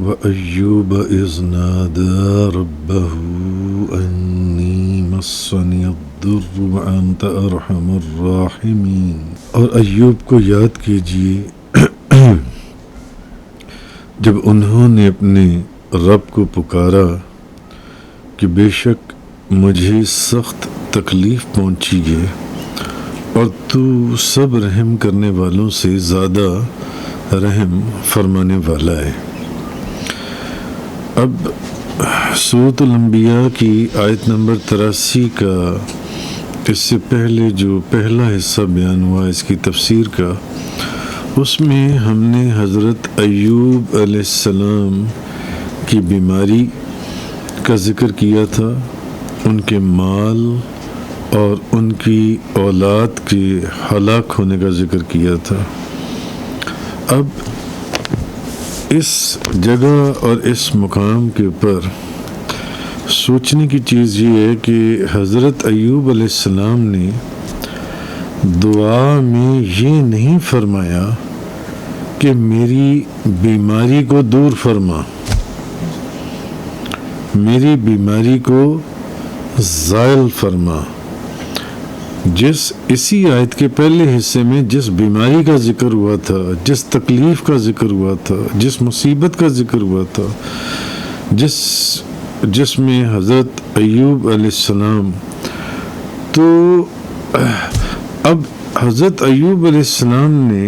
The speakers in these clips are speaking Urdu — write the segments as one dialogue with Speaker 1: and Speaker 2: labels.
Speaker 1: وَأَيُّوبَ إِذْ نَادَى رَبَّهُ أَنِّي مَسَّنِيَ الضُّرُّ وَأَنْتَ أَرْحَمُ الرَّاحِمِينَ۔ اور ایوب کو یاد کیجئے جب انہوں نے اپنے رب کو پکارا کہ بے شک مجھے سخت تکلیف پہنچی ہے اور تو سب رحم کرنے والوں سے زیادہ رحم فرمانے والا ہے۔ اب سورۃ الانبیاء کی آیت نمبر 83 کا اس سے پہلے جو پہلا حصہ بیان ہوا اس کی تفسیر کا، اس میں ہم نے حضرت ایوب علیہ السلام کی بیماری کا ذکر کیا تھا، ان کے مال اور ان کی اولاد کے ہلاک ہونے کا ذکر کیا تھا۔ اب اس جگہ اور اس مقام کے اوپر سوچنے کی چیز یہ ہے کہ حضرت ایوب علیہ السلام نے دعا میں یہ نہیں فرمایا کہ میری بیماری کو دور فرما، میری بیماری کو زائل فرما۔ اسی آیت کے پہلے حصے میں جس بیماری کا ذکر ہوا تھا، جس تکلیف کا ذکر ہوا تھا، جس مصیبت کا ذکر ہوا تھا، جس میں حضرت ایوب علیہ السلام، تو اب حضرت ایوب علیہ السلام نے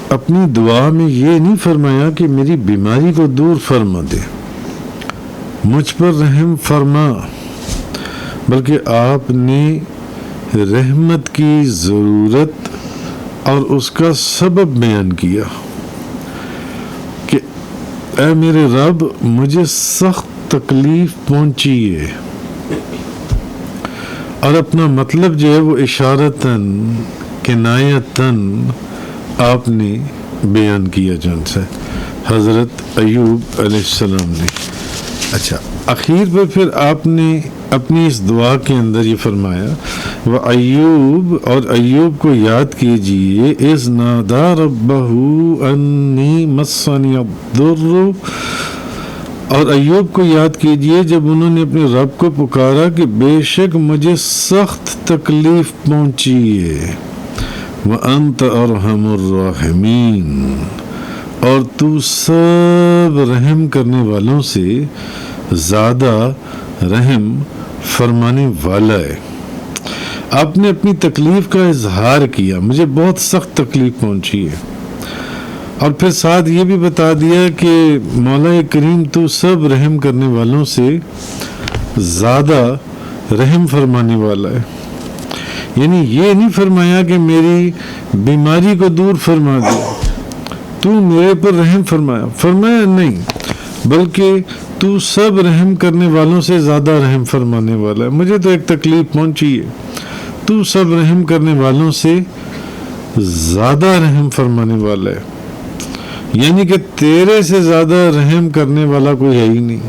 Speaker 1: اپنی دعا میں یہ نہیں فرمایا کہ میری بیماری کو دور فرما دے، مجھ پر رحم فرما، بلکہ آپ نے رحمت کی ضرورت اور اس کا سبب بیان کیا کہ اے میرے رب مجھے سخت تکلیف پہنچی ہے، اور اپنا مطلب جو ہے وہ اشارتاً کنایتاً آپ نے بیان کیا جن سے حضرت ایوب علیہ السلام نے۔ اچھا، آخر پر پھر آپ نے اپنی اس دعا کے اندر یہ فرمایا وَأَيُّوب، اور ایوب کو یاد کیجئے اِذْ نَادَى رَبَّهُ أَنِّي مَسَّنِيَ الضُّرُّ، اور ایوب کو یاد کیجئے جب انہوں نے اپنے رب کو پکارا کہ بے شک مجھے سخت تکلیف پہنچی ہے، وَأَنْتَ أَرْحَمُ الرَّاحِمِينَ، اور تو سب رحم کرنے والوں سے زیادہ رحم فرمانے والا ہے۔ آپ نے اپنی تکلیف کا اظہار کیا، مجھے بہت سخت تکلیف پہنچی ہے، اور پھر ساتھ یہ بھی بتا دیا کہ مولا کریم تو سب رحم کرنے والوں سے زیادہ رحم فرمانے والا ہے۔ یعنی یہ نہیں فرمایا کہ میری بیماری کو دور فرما دے، تو میرے پر رحم فرمایا نہیں، بلکہ تو سب رحم کرنے والوں سے زیادہ رحم فرمانے والا ہے۔ مجھے تو ایک تکلیف پہنچی ہے، تو سب رحم کرنے والوں سے زیادہ رحم فرمانے والا ہے، یعنی کہ تیرے سے زیادہ رحم کرنے والا کوئی ہے ہی نہیں،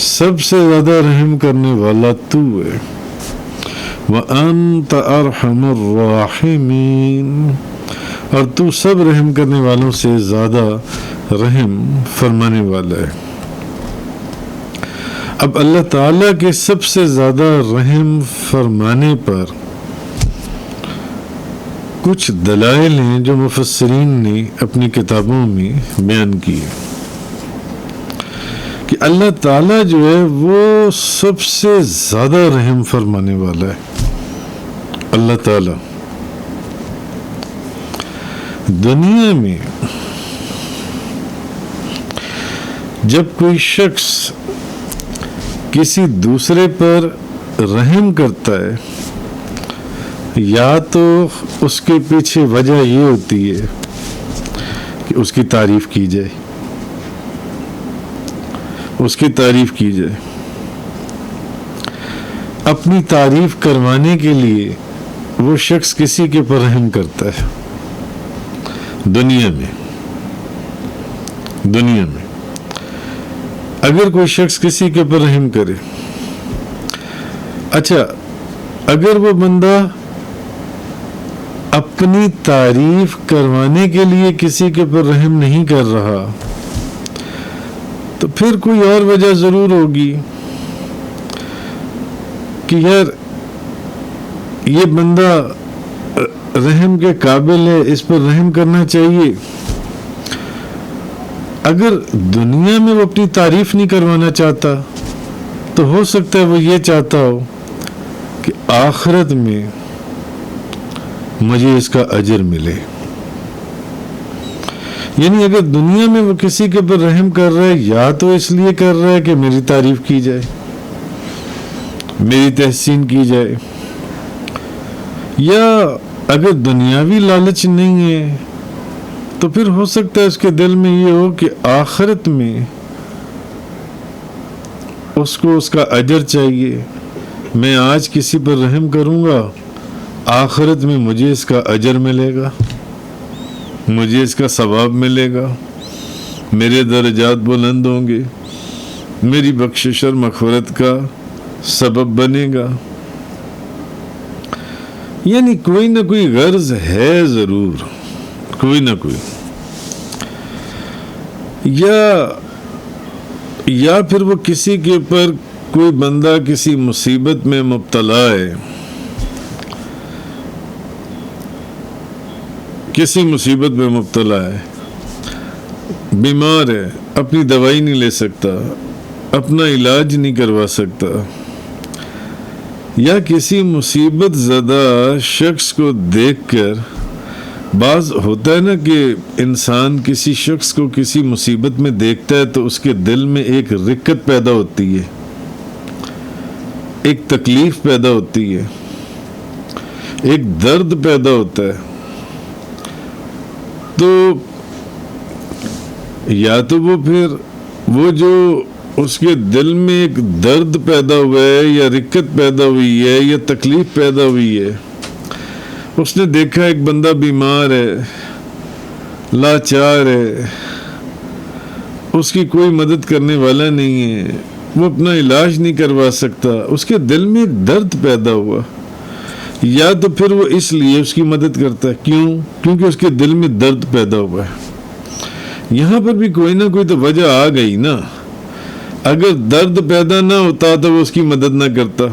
Speaker 1: سب سے زیادہ رحم کرنے والا تو ہے۔ وَأَنْتَ أَرْحَمُ الرَّاحِمِينَ، اور تو سب رحم کرنے والوں سے زیادہ رحم فرمانے والا ہے۔ اب اللہ تعالیٰ کے سب سے زیادہ رحم فرمانے پر کچھ دلائل ہیں جو مفسرین نے اپنی کتابوں میں بیان کیے کہ اللہ تعالیٰ جو ہے وہ سب سے زیادہ رحم فرمانے والا ہے۔ اللہ تعالیٰ دنیا میں جب کوئی شخص کسی دوسرے پر رحم کرتا ہے، یا تو اس کے پیچھے وجہ یہ ہوتی ہے کہ اس کی تعریف کی جائے، اس کی تعریف کی جائے، اپنی تعریف کروانے کے لیے وہ شخص کسی کے پر رحم کرتا ہے۔ دنیا میں اگر کوئی شخص کسی کے پر رحم کرے، اچھا اگر وہ بندہ اپنی تعریف کروانے کے لیے کسی کے پر رحم نہیں کر رہا، تو پھر کوئی اور وجہ ضرور ہوگی کہ یار یہ بندہ رحم کے قابل ہے، اس پر رحم کرنا چاہیے. اگر دنیا میں وہ اپنی تعریف نہیں کروانا چاہتا تو ہو سکتا ہے وہ یہ چاہتا ہو کہ آخرت میں مجھے اس کا اجر ملے. یعنی اگر دنیا میں وہ کسی کے اوپر رحم کر رہا ہے، یا تو اس لیے کر رہا ہے کہ میری تعریف کی جائے، میری تحسین کی جائے، یا اگر دنیاوی لالچ نہیں ہے تو پھر ہو سکتا ہے اس کے دل میں یہ ہو کہ آخرت میں اس کو اس کا اجر چاہیے. میں آج کسی پر رحم کروں گا، آخرت میں مجھے اس کا اجر ملے گا، مجھے اس کا ثواب ملے گا، میرے درجات بلند ہوں گے، میری بخشش اور مغفرت کا سبب بنے گا. یعنی کوئی نہ کوئی غرض ہے ضرور، کوئی نہ کوئی. یا پھر وہ کسی کے اوپر کوئی بندہ کسی مصیبت میں مبتلا ہے، کسی مصیبت میں مبتلا ہے، بیمار ہے، اپنی دوائی نہیں لے سکتا، اپنا علاج نہیں کروا سکتا، یا کسی مصیبت زدہ شخص کو دیکھ کر، بعض ہوتا ہے نا کہ انسان کسی شخص کو کسی مصیبت میں دیکھتا ہے تو اس کے دل میں ایک رقت پیدا ہوتی ہے، ایک تکلیف پیدا ہوتی ہے، ایک درد پیدا ہوتا ہے. تو یا تو وہ پھر وہ جو اس کے دل میں ایک درد پیدا ہوا ہے یا رقت پیدا ہوئی ہے یا تکلیف پیدا ہوئی ہے، اس نے دیکھا ایک بندہ بیمار ہے، لاچار ہے، اس کی کوئی مدد کرنے والا نہیں ہے، وہ اپنا علاج نہیں کروا سکتا، اس کے دل میں ایک درد پیدا ہوا. یا تو پھر وہ اس لیے اس کی مدد کرتا ہے، کیونکہ اس کے دل میں درد پیدا ہوا ہے. یہاں پر بھی کوئی نہ کوئی تو وجہ آ گئی نا. اگر درد پیدا نہ ہوتا تو وہ اس کی مدد نہ کرتا.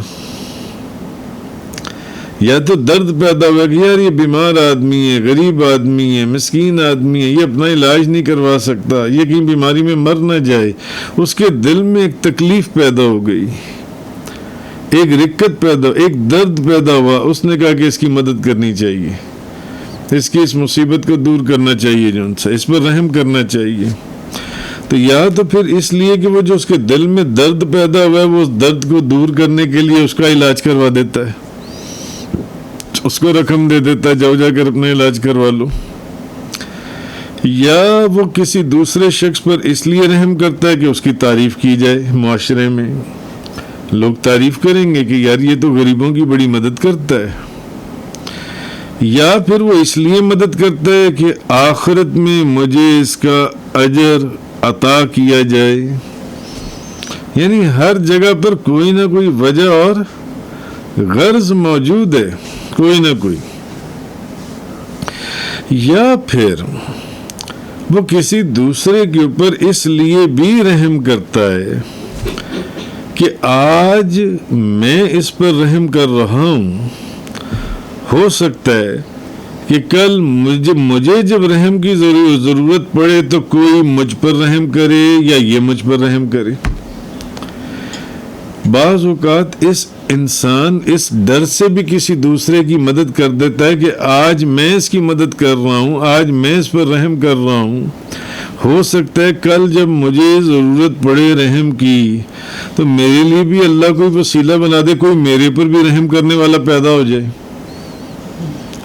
Speaker 1: یا تو درد پیدا ہوا کہ یار یہ بیمار آدمی ہے، غریب آدمی ہے، مسکین آدمی ہے، یہ اپنا علاج نہیں کروا سکتا، یہ کہیں بیماری میں مر نہ جائے. اس کے دل میں ایک تکلیف پیدا ہو گئی، ایک رقت پیدا، ایک درد پیدا ہوا. اس نے کہا کہ اس کی مدد کرنی چاہیے، اس کی اس مصیبت کو دور کرنا چاہیے، جو ان سے اس پر رحم کرنا چاہیے. تو یا تو پھر اس لیے کہ وہ جو اس کے دل میں درد پیدا ہوا ہے وہ اس درد کو دور کرنے کے لیے اس کا علاج کروا دیتا ہے، اس کو رقم دے دیتا ہے، جاؤ جا کر اپنا علاج کروا لو. یا وہ کسی دوسرے شخص پر اس لیے رحم کرتا ہے کہ اس کی تعریف کی جائے، معاشرے میں لوگ تعریف کریں گے کہ یار یہ تو غریبوں کی بڑی مدد کرتا ہے. یا پھر وہ اس لیے مدد کرتا ہے کہ آخرت میں مجھے اس کا اجر عطا کیا جائے. یعنی ہر جگہ پر کوئی نہ کوئی وجہ اور غرض موجود ہے، کوئی نہ کوئی. یا پھر وہ کسی دوسرے کے اوپر اس لیے بھی رحم کرتا ہے کہ آج میں اس پر رحم کر رہا ہوں، ہو سکتا ہے کہ کل مجھے جب رحم کی ضرورت پڑے تو کوئی مجھ پر رحم کرے یا یہ مجھ پر رحم کرے. بعض اوقات اس انسان اس ڈر سے بھی کسی دوسرے کی مدد کر دیتا ہے کہ آج میں اس کی مدد کر رہا ہوں، آج میں اس پر رحم کر رہا ہوں، ہو سکتا ہے کل جب مجھے ضرورت پڑے رحم کی تو میرے لیے بھی اللہ کوئی وسیلہ بنا دے، کوئی میرے پر بھی رحم کرنے والا پیدا ہو جائے،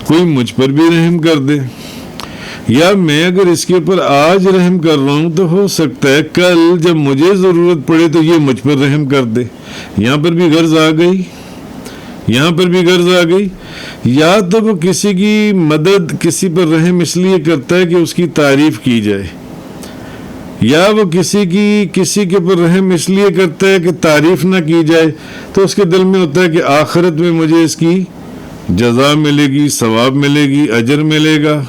Speaker 1: کوئی مجھ پر بھی رحم کر دے. یا میں اگر اس کے اوپر آج رحم کر رہا ہوں تو ہو سکتا ہے کل جب مجھے ضرورت پڑے تو یہ مجھ پر رحم کر دے. یہاں پر بھی غرض آ گئی، یہاں پر بھی غرض آ گئی. یا تو وہ کسی کی مدد، کسی پر رحم اس لیے کرتا ہے کہ اس کی تعریف کی جائے، یا وہ کسی کے پر رحم اس لیے کرتا ہے کہ تعریف نہ کی جائے. تو اس کے دل میں ہوتا ہے کہ آخرت میں مجھے اس کی جزا ملے گی، ثواب ملے گی، اجر ملے گا.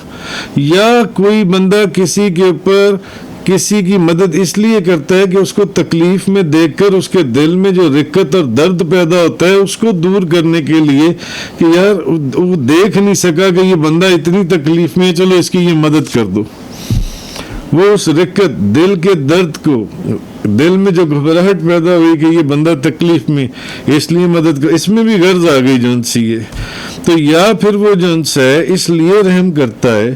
Speaker 1: یا کوئی بندہ کسی کے اوپر کسی کی مدد اس لیے کرتا ہے کہ اس کو تکلیف میں دیکھ کر اس کے دل میں جو رقت اور درد پیدا ہوتا ہے اس کو دور کرنے کے لیے کہ یار وہ دیکھ نہیں سکا کہ یہ بندہ اتنی تکلیف میں ہے، چلو اس کی یہ مدد کر دو. وہ اس رقت دل کے درد کو، دل میں جو گھبراہٹ پیدا ہوئی کہ یہ بندہ تکلیف میں، اس لیے مدد کر، اس میں بھی غرض آ گئی جون سی ہے. تو یا پھر وہ جون سا ہے اس لیے رحم کرتا ہے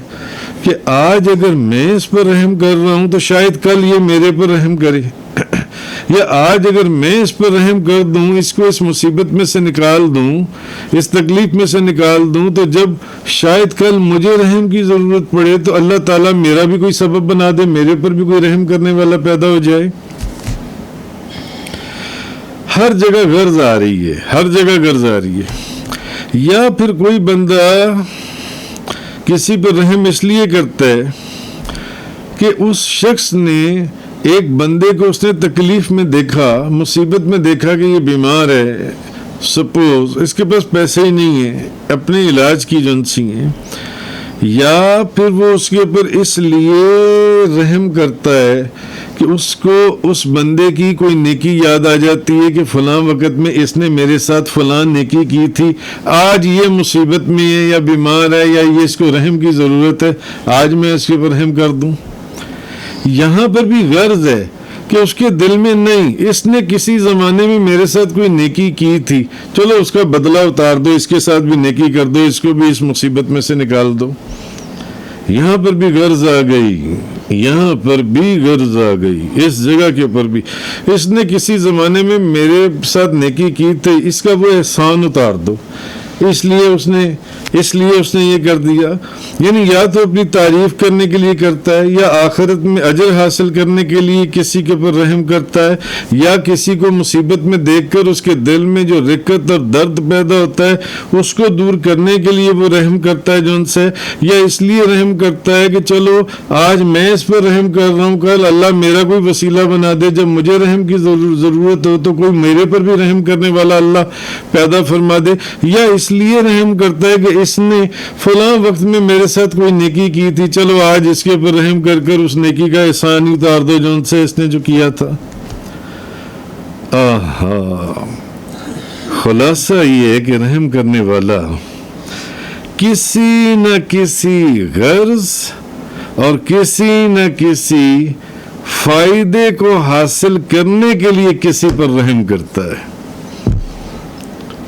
Speaker 1: کہ آج اگر میں اس پر رحم کر رہا ہوں تو شاید کل یہ میرے پر رحم کرے، یا آج اگر میں اس پر رحم کر دوں، اس کو اس مصیبت میں سے نکال دوں، اس تکلیف میں سے نکال دوں، تو جب شاید کل مجھے رحم کی ضرورت پڑے تو اللہ تعالیٰ میرا بھی کوئی سبب بنا دے، میرے پر بھی کوئی رحم کرنے والا پیدا ہو جائے. ہر جگہ غرض آ رہی ہے، ہر جگہ غرض آ رہی ہے. یا پھر کوئی بندہ کسی پر رحم اس لیے کرتا ہے کہ اس شخص نے، ایک بندے کو اس نے تکلیف میں دیکھا، مصیبت میں دیکھا کہ یہ بیمار ہے، سپوز اس کے پاس پیسے ہی نہیں ہیں اپنے علاج کی ایجنسی ہیں، یا پھر وہ اس کے اوپر اس لیے رحم کرتا ہے کہ اس کو اس بندے کی کوئی نیکی یاد آ جاتی ہے کہ فلاں وقت میں اس نے میرے ساتھ فلاں نیکی کی تھی، آج یہ مصیبت میں ہے یا بیمار ہے یا یہ اس کو رحم کی ضرورت ہے، آج میں اس کے اوپر رحم کر دوں. یہاں پر بھی غرض ہے کہ اس کے دل میں نہیں، اس نے کسی زمانے میں میرے ساتھ کوئی نیکی کی تھی، چلو اس کا بدلہ اتار دو، اس کے ساتھ بھی نیکی کر دو، اس کو بھی اس مصیبت میں سے نکال دو. یہاں پر بھی غرض آ گئی، یہاں پر بھی غرض آ گئی، اس جگہ کے اوپر بھی اس نے کسی زمانے میں میرے ساتھ نیکی کی تھی، اس کا وہ احسان اتار دو، اس لیے اس نے یہ کر دیا. یعنی یا تو اپنی تعریف کرنے کے لیے کرتا ہے، یا آخرت میں اجر حاصل کرنے کے لیے کسی کے اوپر رحم کرتا ہے، یا کسی کو مصیبت میں دیکھ کر اس کے دل میں جو رقت اور درد پیدا ہوتا ہے اس کو دور کرنے کے لیے وہ رحم کرتا ہے جون سے، یا اس لیے رحم کرتا ہے کہ چلو آج میں اس پر رحم کر رہا ہوں، کل اللہ میرا کوئی وسیلہ بنا دے، جب مجھے رحم کی ضرورت ہو تو کوئی میرے پر بھی رحم کرنے والا اللہ پیدا فرما دے. یا اس لیے رحم کرتا ہے کہ اس نے فلاں وقت میں میرے ساتھ کوئی نیکی کی تھی، چلو آج اس کے اوپر رحم کر کر اس نیکی کا احسان ہی اتار دو جون سے اس نے جو کیا تھا. خلاصہ یہ ہے کہ رحم کرنے والا کسی نہ کسی غرض اور کسی نہ کسی فائدے کو حاصل کرنے کے لیے کسی پر رحم کرتا ہے،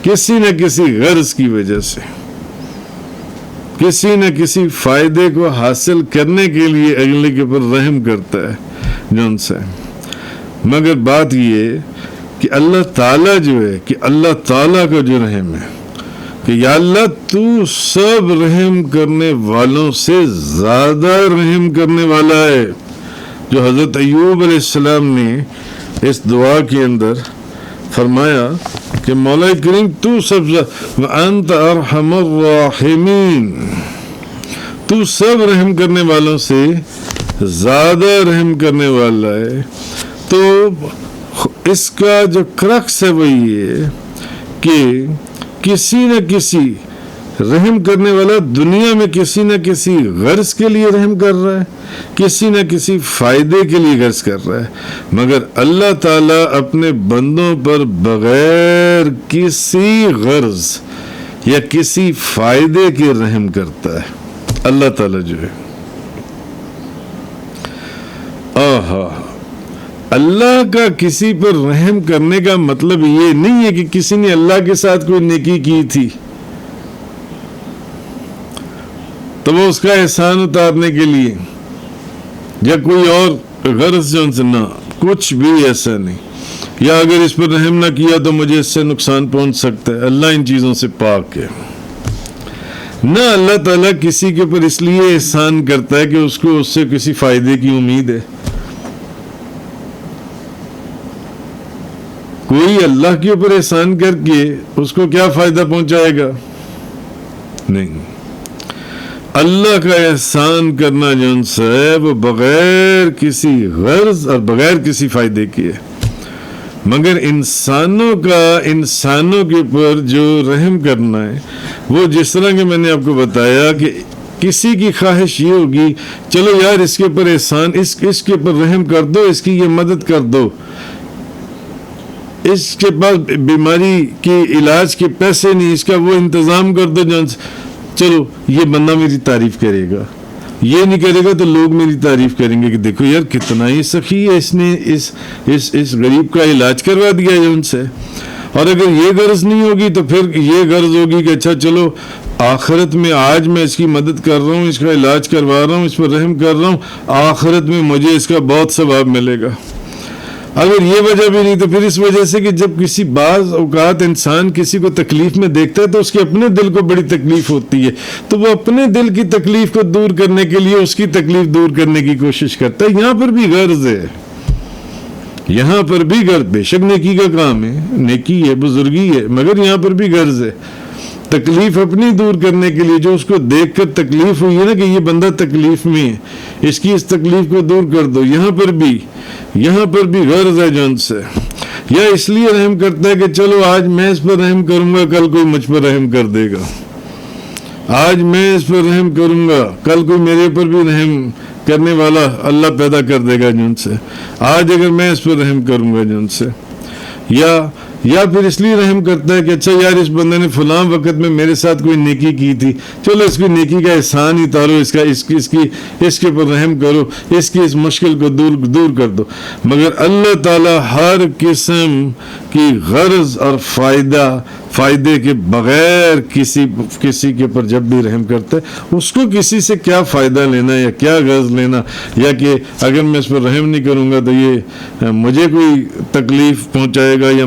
Speaker 1: کسی نہ کسی غرض کی وجہ سے، کسی نہ کسی فائدے کو حاصل کرنے کے لیے اگلے کے اوپر رحم کرتا ہے جون سے. مگر بات یہ کہ اللہ تعالیٰ جو ہے، کہ اللہ تعالیٰ کا جو رحم ہے کہ یا اللہ تو سب رحم کرنے والوں سے زیادہ رحم کرنے والا ہے، جو حضرت ایوب علیہ السلام نے اس دعا کے اندر فرمایا کہ مولا کریم تو سب وانت ارحم الراحمین، تو سب رحم کرنے والوں سے زیادہ رحم کرنے والا ہے. تو اس کا جو کرکس ہے وہ یہ کہ کسی نہ کسی رحم کرنے والا دنیا میں کسی نہ کسی غرض کے لیے رحم کر رہا ہے، کسی نہ کسی فائدے کے لیے غرض کر رہا ہے، مگر اللہ تعالیٰ اپنے بندوں پر بغیر کسی غرض یا کسی فائدے کے رحم کرتا ہے. اللہ تعالیٰ جو ہے اللہ کا کسی پر رحم کرنے کا مطلب یہ نہیں ہے کہ کسی نے اللہ کے ساتھ کوئی نیکی کی تھی تو وہ اس کا احسان اتارنے کے لیے، یا کوئی اور غرض جو ان سے، نہ، کچھ بھی ایسا نہیں. یا اگر اس پر رحم نہ کیا تو مجھے اس سے نقصان پہنچ سکتا ہے، اللہ ان چیزوں سے پاک ہے. نہ اللہ تعالیٰ کسی کے اوپر اس لیے احسان کرتا ہے کہ اس کو اس سے کسی فائدے کی امید ہے. کوئی اللہ کے اوپر احسان کر کے اس کو کیا فائدہ پہنچائے گا؟ نہیں. اللہ کا احسان کرنا جون سا ہے وہ بغیر کسی غرض اور بغیر کسی فائدے کے ہے. مگر انسانوں کے اوپر جو رحم کرنا ہے وہ جس طرح کہ میں نے آپ کو بتایا کہ کسی کی خواہش یہ ہوگی چلو یار اس کے اوپر احسان، اس کے اوپر رحم کر دو، اس کی یہ مدد کر دو، اس کے پاس بیماری کے علاج کے پیسے نہیں، اس کا وہ انتظام کر دو جان سے، چلو یہ بندہ میری تعریف کرے گا، یہ نہیں کرے گا تو لوگ میری تعریف کریں گے کہ دیکھو یار کتنا ہی سخی ہے، اس نے اس غریب کا علاج کروا دیا ہے ان سے۔ اور اگر یہ غرض نہیں ہوگی تو پھر یہ غرض ہوگی کہ اچھا چلو آخرت میں آج میں اس کی مدد کر رہا ہوں، اس کا علاج کروا رہا ہوں، اس پر رحم کر رہا ہوں، آخرت میں مجھے اس کا بہت ثواب ملے گا۔ اگر یہ وجہ بھی نہیں تو پھر اس وجہ سے کہ جب کسی بعض اوقات انسان کسی کو تکلیف میں دیکھتا ہے تو اس کے اپنے دل کو بڑی تکلیف ہوتی ہے، تو وہ اپنے دل کی تکلیف کو دور کرنے کے لیے اس کی تکلیف دور کرنے کی کوشش کرتا ہے۔ یہاں پر بھی غرض ہے، یہاں پر بھی غرض، بے شک نیکی کا کام ہے، نیکی ہے، بزرگی ہے، مگر یہاں پر بھی غرض ہے تکلیف اپنی دور کرنے کے لیے۔ جو اس کو دیکھ کر تکلیف ہوئی ہے نا کہ یہ بندہ تکلیف میں ہے، اس کی اس تکلیف کو دور کر دو، یہاں پر بھی غرض ہے جو ان سے، یا اس لیے رحم کرتا ہے کہ چلو آج میں اس پر رحم کروں گا، کل کوئی مجھ پر رحم کر دے گا، آج میں اس پر رحم کروں گا، کل کوئی میرے پر بھی رحم کرنے والا اللہ پیدا کر دے گا جن سے، آج اگر میں اس پر رحم کروں گا جن سے، یا پھر اس لیے رحم کرتا ہے کہ اچھا یار اس بندے نے فلاں وقت میں میرے ساتھ کوئی نیکی کی تھی، چلو اس کی نیکی کا احسان ہی اتارو، اس کے اوپر رحم کرو، اس کی اس مشکل کو دور کر دو۔ مگر اللہ تعالی ہر قسم کی غرض اور فائدے کے بغیر کسی کے اوپر جب بھی رحم کرتا ہے، اس کو کسی سے کیا فائدہ لینا یا کیا غرض لینا، یا کہ اگر میں اس پر رحم نہیں کروں گا تو یہ مجھے کوئی تکلیف پہنچائے گا یا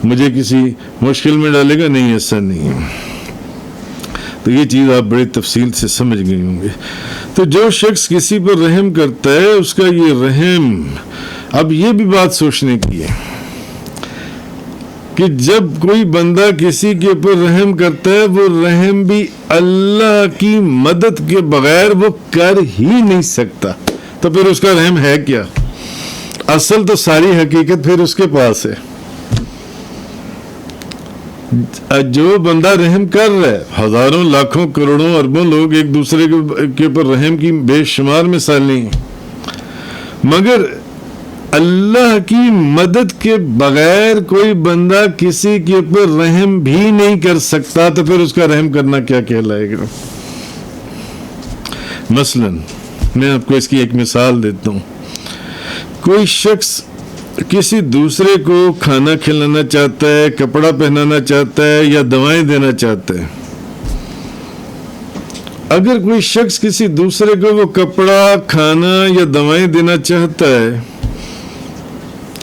Speaker 1: مجھے کسی مشکل میں ڈالے گا، نہیں، ایسا نہیں ہے۔ تو یہ چیز آپ بڑی تفصیل سے سمجھ گئے ہوں گے۔ تو جو شخص کسی پر رحم کرتا ہے اس کا یہ رحم، اب یہ بھی بات سوچنے کی ہے کہ جب کوئی بندہ کسی کے اوپر رحم کرتا ہے، وہ رحم بھی اللہ کی مدد کے بغیر وہ کر ہی نہیں سکتا، تو پھر اس کا رحم ہے کیا؟ اصل تو ساری حقیقت پھر اس کے پاس ہے۔ جو بندہ رحم کر رہا ہے، ہزاروں لاکھوں کروڑوں اربوں لوگ ایک دوسرے کے اوپر رحم کی بے شمار مثالیں ہیں، مگر اللہ کی مدد کے بغیر کوئی بندہ کسی کے اوپر رحم بھی نہیں کر سکتا، تو پھر اس کا رحم کرنا کیا کہلائے گا؟ مثلا میں آپ کو اس کی ایک مثال دیتا ہوں۔ کوئی شخص کسی دوسرے کو کھانا کھلانا چاہتا ہے، کپڑا پہنانا چاہتا ہے یا دوائیں دینا چاہتا ہے۔ اگر کوئی شخص کسی دوسرے کو وہ کپڑا، کھانا یا دوائیں دینا چاہتا ہے،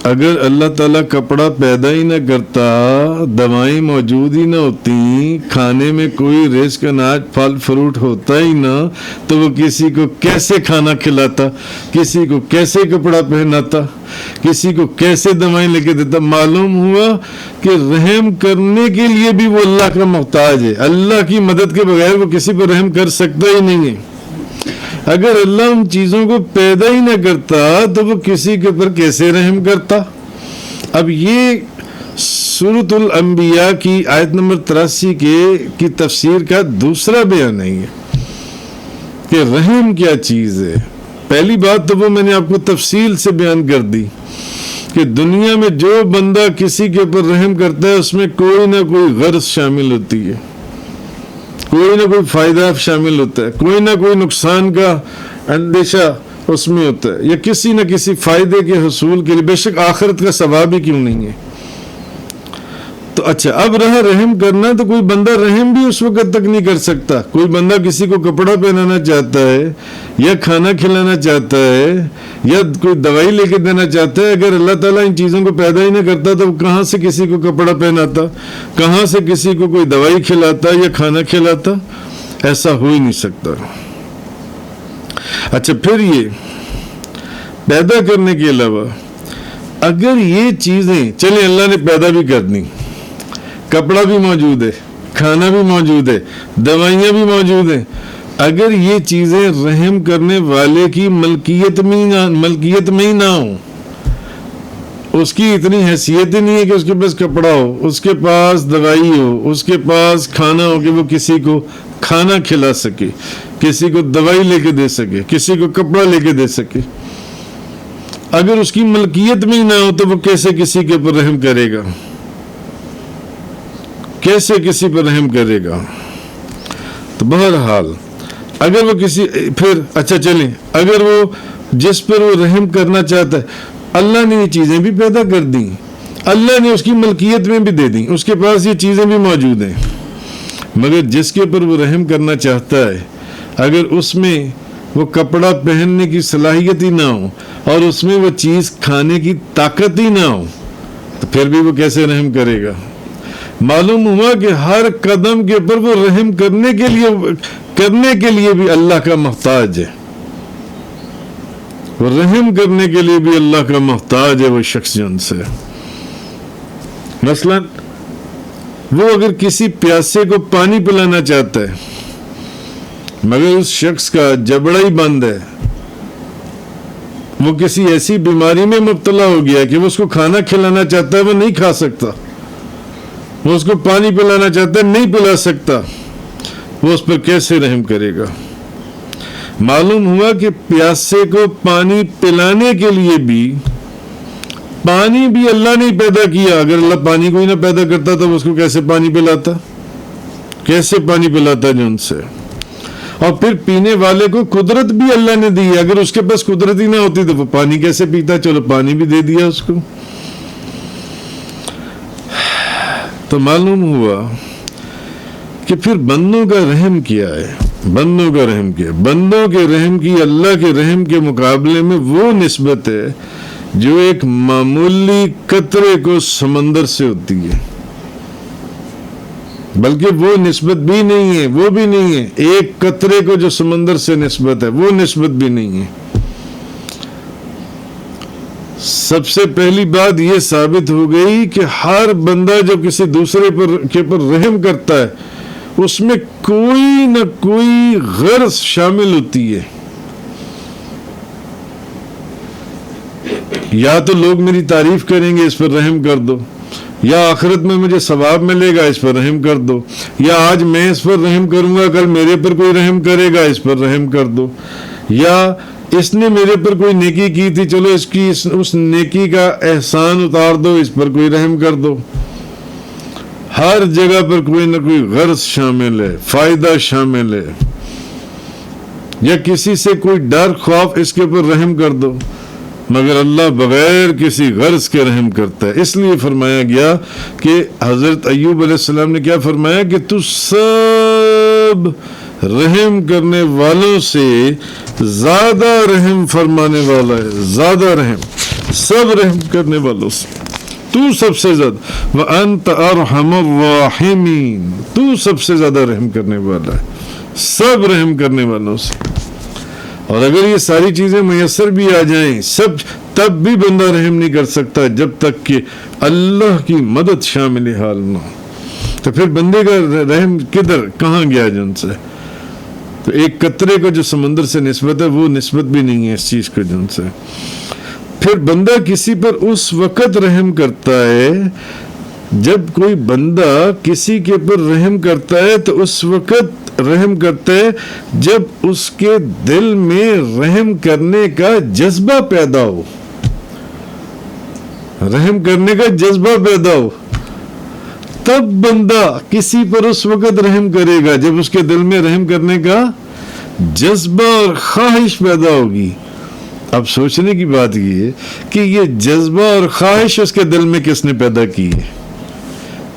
Speaker 1: اگر اللہ تعالیٰ کپڑا پیدا ہی نہ کرتا، دوائیں موجود ہی نہ ہوتی، کھانے میں کوئی رزق، اناج، پھل فروٹ ہوتا ہی نہ، تو وہ کسی کو کیسے کھانا کھلاتا، کسی کو کیسے کپڑا پہناتا، کسی کو کیسے دوائیں لے کے دیتا؟ معلوم ہوا کہ رحم کرنے کے لیے بھی وہ اللہ کا محتاج ہے، اللہ کی مدد کے بغیر وہ کسی پر رحم کر سکتا ہی نہیں ہے۔ اگر اللہ ان چیزوں کو پیدا ہی نہ کرتا تو وہ کسی کے اوپر کیسے رحم کرتا؟ اب یہ سورۃ الانبیاء کی آیت نمبر 83 کی تفسیر کا دوسرا بیان ہے کہ رحم کیا چیز ہے۔ پہلی بات تو وہ میں نے آپ کو تفصیل سے بیان کر دی کہ دنیا میں جو بندہ کسی کے اوپر رحم کرتا ہے اس میں کوئی نہ کوئی غرض شامل ہوتی ہے، کوئی نہ کوئی فائدہ شامل ہوتا ہے، کوئی نہ کوئی نقصان کا اندیشہ اس میں ہوتا ہے، یا کسی نہ کسی فائدے کے حصول کے لیے، بے شک آخرت کا ثواب ہی کیوں نہیں ہے۔ تو اچھا، اب رہا رحم کرنا، تو کوئی بندہ رحم بھی اس وقت تک نہیں کر سکتا۔ کوئی بندہ کسی کو کپڑا پہنانا چاہتا ہے یا کھانا کھلانا چاہتا ہے یا کوئی دوائی لے کے دینا چاہتا ہے، اگر اللہ تعالیٰ ان چیزوں کو پیدا ہی نہ کرتا تو کہاں سے کسی کو کپڑا پہناتا، کہاں سے کسی کو کوئی دوائی کھلاتا یا کھانا کھلاتا؟ ایسا ہو ہی نہیں سکتا۔ اچھا، پھر یہ پیدا کرنے کے علاوہ اگر یہ چیزیں چلیں اللہ نے پیدا بھی کر دی، کپڑا بھی موجود ہے، کھانا بھی موجود ہے، دوائیاں بھی موجود ہیں، اگر یہ چیزیں رحم کرنے والے کی ملکیت میں ہی نہ ہوں، اس کی اتنی حیثیت ہی نہیں ہے کہ اس کے پاس کپڑا ہو، اس کے پاس دوائی ہو، اس کے پاس کھانا ہو کہ وہ کسی کو کھانا کھلا سکے، کسی کو دوائی لے کے دے سکے, کسی کو کپڑا لے کے دے سکے, اگر اس کی ملکیت میں ہی نہ ہو تو وہ کیسے کسی کے اوپر رحم کرے گا, کیسے کسی پر رحم کرے گا؟ تو بہرحال اگر وہ کسی, پھر اچھا چلیں, اگر وہ جس پر وہ رحم کرنا چاہتا ہے, اللہ نے یہ چیزیں بھی پیدا کر دیں, اللہ نے اس کی ملکیت میں بھی دے دیں, اس کے پاس یہ چیزیں بھی موجود ہیں, مگر جس کے اوپر وہ رحم کرنا چاہتا ہے اگر اس میں وہ کپڑا پہننے کی صلاحیت ہی نہ ہو اور اس میں وہ چیز کھانے کی طاقت ہی نہ ہو تو پھر بھی وہ کیسے رحم کرے گا؟ معلوم ہوا کہ ہر قدم کے اوپر وہ رحم کرنے کے لیے بھی اللہ کا محتاج ہے, وہ رحم کرنے کے لیے بھی اللہ کا محتاج ہے وہ شخص جن سے. مثلا وہ اگر کسی پیاسے کو پانی پلانا چاہتا ہے مگر اس شخص کا جبڑا ہی بند ہے, وہ کسی ایسی بیماری میں مبتلا ہو گیا کہ وہ اس کو کھانا کھلانا چاہتا ہے, وہ نہیں کھا سکتا, وہ اس کو پانی پلانا چاہتا ہے, نہیں پلا سکتا, وہ اس پر کیسے رحم کرے گا؟ معلوم ہوا کہ پیاسے کو پانی پلانے کے لیے بھی پانی بھی اللہ نے پیدا کیا. اگر اللہ پانی کو ہی نہ پیدا کرتا تو اس کو کیسے پانی پلاتا, کیسے پانی پلاتا جو ان سے؟ اور پھر پینے والے کو قدرت بھی اللہ نے دی ہے, اگر اس کے پاس قدرت ہی نہ ہوتی تو وہ پانی کیسے پیتا؟ چلو پانی بھی دے دیا اس کو. تو معلوم ہوا کہ پھر بندوں کا رحم کیا ہے, بندوں کا رحم کیا, بندوں کے رحم کی اللہ کے رحم کے مقابلے میں وہ نسبت ہے جو ایک معمولی قطرے کو سمندر سے ہوتی ہے, بلکہ وہ نسبت بھی نہیں ہے, وہ بھی نہیں ہے, ایک قطرے کو جو سمندر سے نسبت ہے وہ نسبت بھی نہیں ہے. سب سے پہلی بات یہ ثابت ہو گئی کہ ہر بندہ جو کسی دوسرے کے پر رحم کرتا ہے اس میں کوئی نہ کوئی غرض شامل ہوتی ہے. یا تو لوگ میری تعریف کریں گے اس پر رحم کر دو, یا آخرت میں مجھے ثواب ملے گا اس پر رحم کر دو, یا آج میں اس پر رحم کروں گا کل میرے پر کوئی رحم کرے گا اس پر رحم کر دو, یا اس نے میرے پر کوئی نیکی کی تھی چلو اس نیکی کا احسان اتار دو, اس پر کوئی رحم کر دو. ہر جگہ پر کوئی نہ کوئی غرض شامل ہے, فائدہ شامل ہے, یا کسی سے کوئی ڈر خوف اس کے اوپر رحم کر دو, مگر اللہ بغیر کسی غرض کے رحم کرتا ہے. اس لیے فرمایا گیا کہ حضرت ایوب علیہ السلام نے کیا فرمایا کہ تو سب رحم کرنے والوں سے زیادہ رحم فرمانے والا ہے, زیادہ رحم, سب رحم کرنے والوں سے تو سب سے زیادہ, وَأَنْتَ أَرْحَمُ الرَّاحِمِينَ, تو سب سے زیادہ رحم کرنے والا ہے, سب رحم کرنے والوں سے. اور اگر یہ ساری چیزیں میسر بھی آ جائیں سب, تب بھی بندہ رحم نہیں کر سکتا جب تک کہ اللہ کی مدد شامل حال نہ ہو. تو پھر بندے کا رحم کدھر کہاں گیا جن سے؟ تو ایک قطرے کو جو سمندر سے نسبت ہے وہ نسبت بھی نہیں ہے اس چیز کو جن سے. پھر بندہ کسی پر اس وقت رحم کرتا ہے, جب کوئی بندہ کسی کے پر رحم کرتا ہے تو اس وقت رحم کرتا ہے جب اس کے دل میں رحم کرنے کا جذبہ پیدا ہو, رحم کرنے کا جذبہ پیدا ہو, تب بندہ کسی پر اس وقت رحم کرے گا جب اس کے دل میں رحم کرنے کا جذبہ اور خواہش پیدا ہوگی. اب سوچنے کی بات یہ ہے کہ یہ جذبہ اور خواہش اس کے دل میں کس نے پیدا کی ہے؟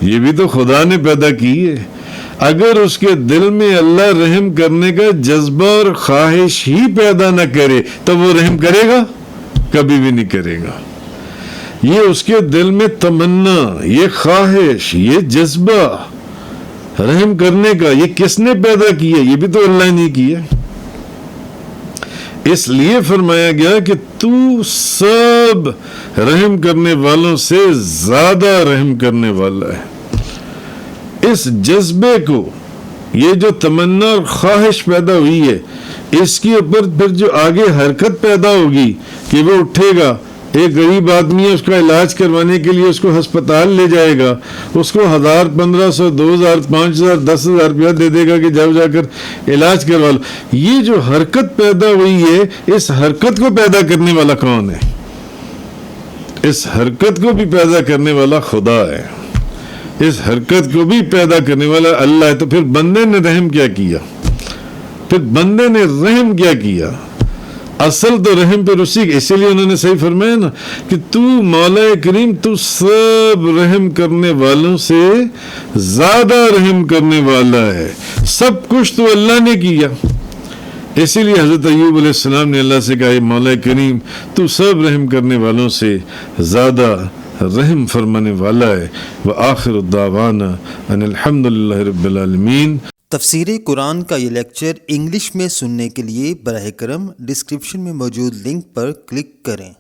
Speaker 1: یہ بھی تو خدا نے پیدا کی ہے. اگر اس کے دل میں اللہ رحم کرنے کا جذبہ اور خواہش ہی پیدا نہ کرے تو وہ رحم کرے گا؟ کبھی بھی نہیں کرے گا. یہ اس کے دل میں تمنا, یہ خواہش, یہ جذبہ رحم کرنے کا, یہ کس نے پیدا کیا؟ یہ بھی تو اللہ نے کیا. اس لیے فرمایا گیا کہ تو سب رحم کرنے والوں سے زیادہ رحم کرنے والا ہے. اس جذبے کو, یہ جو تمنا اور خواہش پیدا ہوئی ہے, اس کے اوپر پھر جو آگے حرکت پیدا ہوگی کہ وہ اٹھے گا ایک غریب آدمی ہے، اس کا علاج کروانے کے لیے اس کو ہسپتال لے جائے گا، اس کو 1000 1500 2000 5000 10,000 روپیہ دے دے گا کہ جاؤ جا کر علاج کروا لو۔ یہ جو حرکت پیدا ہوئی ہے، اس حرکت کو پیدا کرنے والا کون ہے؟ اس حرکت کو بھی پیدا کرنے والا خدا ہے، اس حرکت کو بھی پیدا کرنے والا اللہ ہے۔ تو پھر بندے نے رحم کیا کیا؟ پھر بندے نے رحم کیا کیا؟ اصل تو رحم پہ اسی، اسی لیے انہوں نے صحیح فرمایا نا کہ تو مولا کریم تو سب رحم کرنے والوں سے زیادہ رحم کرنے والا ہے، سب کچھ تو اللہ نے کیا۔ اسی لیے حضرت ایوب علیہ السلام نے اللہ سے کہا، مولا کریم تو سب رحم کرنے والوں سے زیادہ رحم فرمانے والا ہے۔ وآخر الدعوانا ان الحمدللہ رب العالمین۔
Speaker 2: تفسیر قرآن کا یہ لیکچر انگلش میں سننے کے لیے براہ کرم ڈسکرپشن میں موجود لنک پر کلک کریں۔